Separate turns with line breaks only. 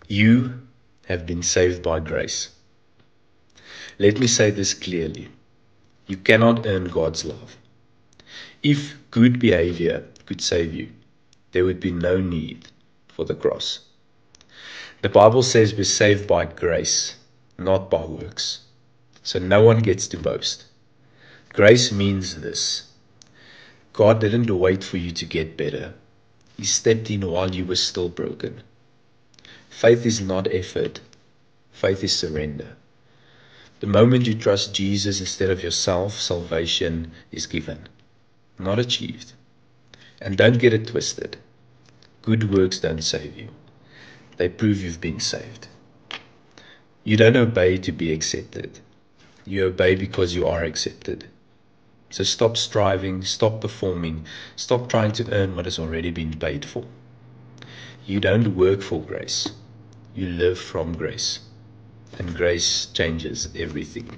You have been saved by grace. Let me say this clearly. You cannot earn God's love. If good behavior could save you, there would be no need for the cross. The Bible says we're saved by grace, not by works. So no one gets to boast. Grace means this. God didn't wait for you to get better. He stepped in while you were still broken. Faith is not effort. Faith is surrender. The moment you trust Jesus instead of yourself, salvation is given, not achieved. And don't get it twisted. Good works don't save you. They prove you've been saved. You don't obey to be accepted. You obey because you are accepted. So stop striving, stop performing, stop trying to earn what has already been paid for. You don't work for grace. You live from grace. And grace changes everything.